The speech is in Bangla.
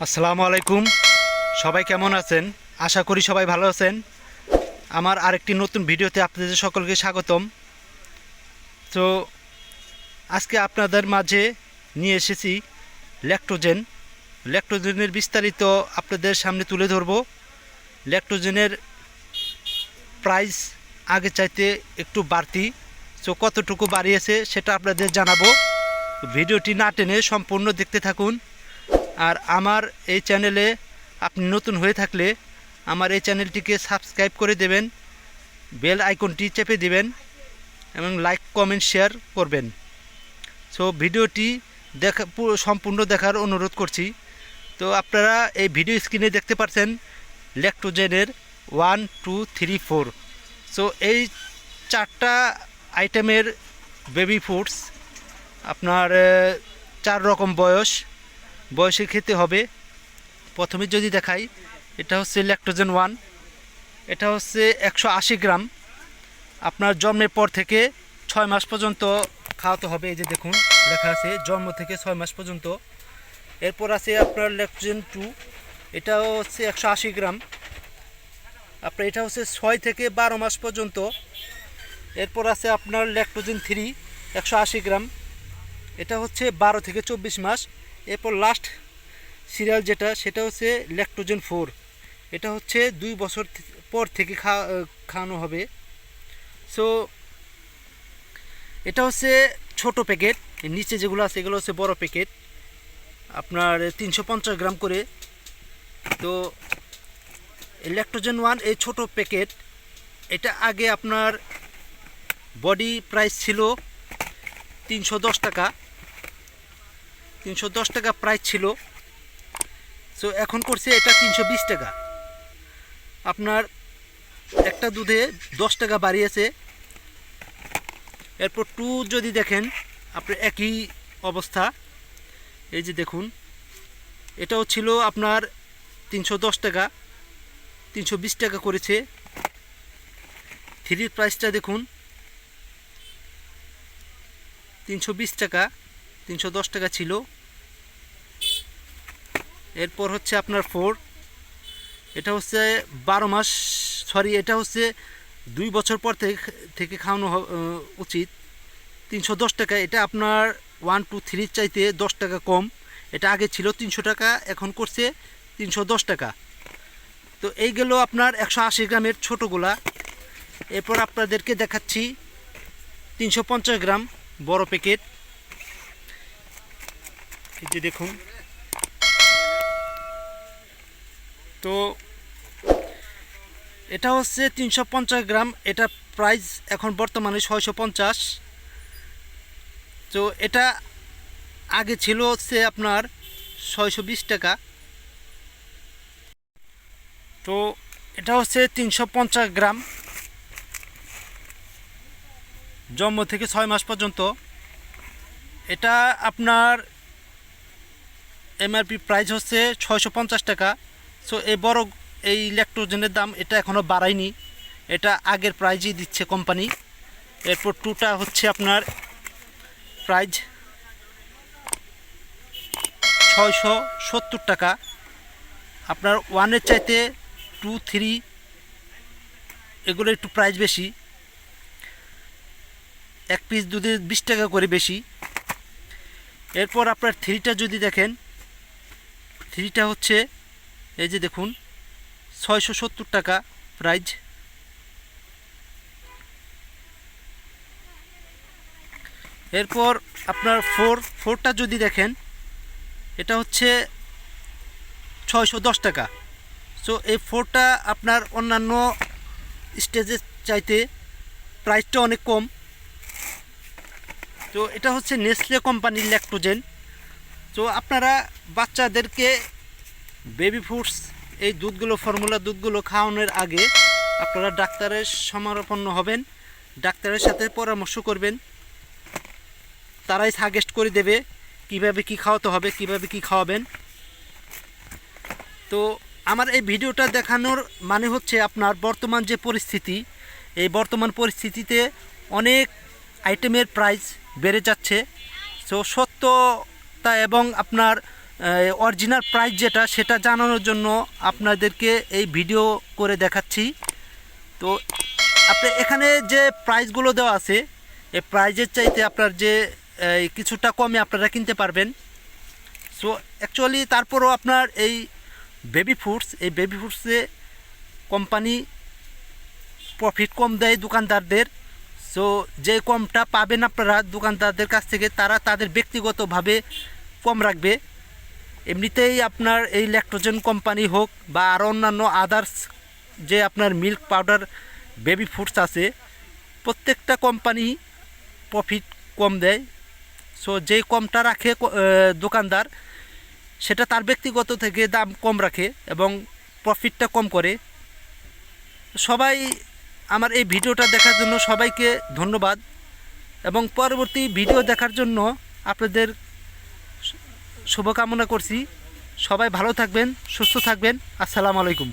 আসসালামু আলাইকুম। সবাই কেমন আছেন? আশা করি সবাই ভালো আছেন। আমার আরেকটি নতুন ভিডিওতে আপনাদের সকলকে স্বাগতম। তো আজকে আপনাদের মাঝে নিয়ে এসেছি ল্যাক্টোজেনের বিস্তারিত আপনাদের সামনে তুলে ধরব। ল্যাক্টোজেনের প্রাইস আগে চাইতে একটু বাড়তি, তো কতটুকু বাড়িয়েছে সেটা আপনাদের জানাবো। ভিডিওটি না টেনে সম্পূর্ণ দেখতে থাকুন। আর আমার এই চ্যানেলে আপনি নতুন হয়ে থাকলে আমার এই চ্যানেলটিকে সাবস্ক্রাইব করে দেবেন, বেল আইকনটি চেপে দিবেন এবং লাইক কমেন্ট শেয়ার করবেন। সো ভিডিওটি সম্পূর্ণ দেখার অনুরোধ করছি। তো আপনারা এই ভিডিও স্ক্রিনে দেখতে পাচ্ছেন ল্যাক্টোজেনের 1, 2, 3, 4। সো এই চারটা আইটেমের বেবি ফুডস আপনার 4 রকম বয়সে খেতে হবে। প্রথমে যদি দেখাই, এটা হচ্ছে ল্যাক্টোজেন 1। এটা হচ্ছে 180 গ্রাম। আপনার জন্মের পর থেকে 6 মাস পর্যন্ত খাওয়াতে হবে। এই যে দেখুন লেখা আছে জন্ম থেকে 6 মাস পর্যন্ত। এরপর আছে আপনার ল্যাক্টোজেন 2, এটাও হচ্ছে 180 গ্রাম। আপনার এটা হচ্ছে 6 থেকে 12 মাস পর্যন্ত। এরপর আছে আপনার ল্যাক্টোজেন 3, 180 গ্রাম। এটা হচ্ছে 12 থেকে 24 মাস। এরপর লাস্ট সিরিয়াল সেটা হচ্ছে ল্যাক্টোজেন 4। এটা হচ্ছে 2 বছর পর থেকে খাওয়ানো হবে। সো এটা হচ্ছে ছোট প্যাকেট, নিচে যেগুলো আছে এগুলো হচ্ছে বড় প্যাকেট, আপনার 350 গ্রাম করে। তো ল্যাক্টোজেন 1 এই ছোট প্যাকেট, এটা আগে আপনার বডি প্রাইস ছিল 310 টাকা। 310 টাকা প্রাইস ছিল। সো এখন করছে এটা 320 টাকা। আপনার একটা দুধে 10 টাকা বাড়িয়েছে। এরপর 2 যদি দেখেন আপনার একই অবস্থা। এই যে দেখুন, এটাও ছিল আপনার 310 টাকা, 320 টাকা করেছে। 3 প্রাইসটা দেখুন 320 টাকা, 310 টাকা ছিল। এরপর হচ্ছে আপনার 4, এটা হচ্ছে 12 মাস, এটা হচ্ছে 2 বছর পর থেকে খাওয়ানো উচিত। 310 টাকা। এটা আপনার 1, 2, 3 চাইতে 10 টাকা কম। এটা আগে ছিল 300 টাকা, এখন করছে 310 টাকা। তো এই গেল আপনার 180 গ্রামের ছোটোগুলা। এরপর আপনাদেরকে দেখাচ্ছি 350 গ্রাম বড় প্যাকেট। এই যে দেখুন, তো এটা হচ্ছে 350 গ্রাম। এটা প্রাইস এখন বর্তমানে 650। তো এটা আগে ছিল হচ্ছে আপনার 620 টাকা। তো এটা হচ্ছে 350 গ্রাম, জন্ম থেকে 6 মাস পর্যন্ত। এটা আপনার এমআরপি প্রাইস হচ্ছে 650 টাকা। সো এই ল্যাক্টোজেনের দাম এটা এখনও বাড়ায়নি, এটা আগের প্রাইজই দিচ্ছে কোম্পানি। এরপর 2টা হচ্ছে আপনার প্রাইস 670 টাকা। আপনার 1-এর চাইতে 2, 3 এগুলো একটু প্রাইস বেশি, এক পিস দুধে 20 টাকা করে বেশি। এরপর আপনার 3টা যদি দেখেন, 3টা হচ্ছে এই যে দেখুন 670 টাকা প্রাইস। এরপর আপনার 4টা যদি দেখেন, এটা হচ্ছে 610 টাকা। সো এই 4টা আপনার অন্যান্য স্টেজের চাইতে প্রাইসটা অনেক কম। তো এটা হচ্ছে নেসলে কোম্পানির ল্যাক্টোজেন। তো আপনারা বাচ্চাদেরকে বেবি ফুডস এই দুধগুলো, ফর্মুলা দুধগুলো খাওয়ানোর আগে আপনারা ডাক্তারের শরণাপন্ন হবেন, ডাক্তারের সাথে পরামর্শ করবেন। তারাই সাজেস্ট করে দেবে কিভাবে কি খাওয়াতে হবে, কিভাবে কি খাওয়াবেন। তো আমার এই ভিডিওটা দেখানোর মানে হচ্ছে আপনার বর্তমান যে পরিস্থিতি, এই বর্তমান পরিস্থিতিতে অনেক আইটেমের প্রাইস বেড়ে যাচ্ছে। সো সত্যতা এবং আপনার অরিজিনাল প্রাইস যেটা সেটা জানানোর জন্য আপনাদেরকে এই ভিডিও করে দেখাচ্ছি। তো আপনি এখানে যে প্রাইসগুলো দেওয়া আছে এই প্রাইজের চাইতে আপনার যে কিছুটা কমে আপনারা কিনতে পারবেন। সো অ্যাকচুয়ালি তারপরও আপনার এই বেবি ফুডসে কোম্পানি প্রফিট কম দেয় দোকানদারদের। সো যে কমটা পাবেন আপনারা দোকানদারদের কাছ থেকে তারা তাদের ব্যক্তিগতভাবে কম রাখবে। এমনিতেই আপনার এই ল্যাকটোজেন কোম্পানি হোক বা আরও অন্যান্য আদার্স যে আপনার মিল্ক পাউডার বেবি ফুডস আছে প্রত্যেকটা কোম্পানি প্রফিট কম দেয়। সো যেই কমটা রাখে দোকানদার সেটা তার ব্যক্তিগত থেকে দাম কম রাখে এবং প্রফিটটা কম করে। সবাই আমার এই ভিডিওটা দেখার জন্য সবাইকে ধন্যবাদ এবং পরবর্তী ভিডিও দেখার জন্য আপনাদের শুভকামনা করছি। সবাই ভালো থাকবেন, সুস্থ থাকবেন। আসসালামু আলাইকুম।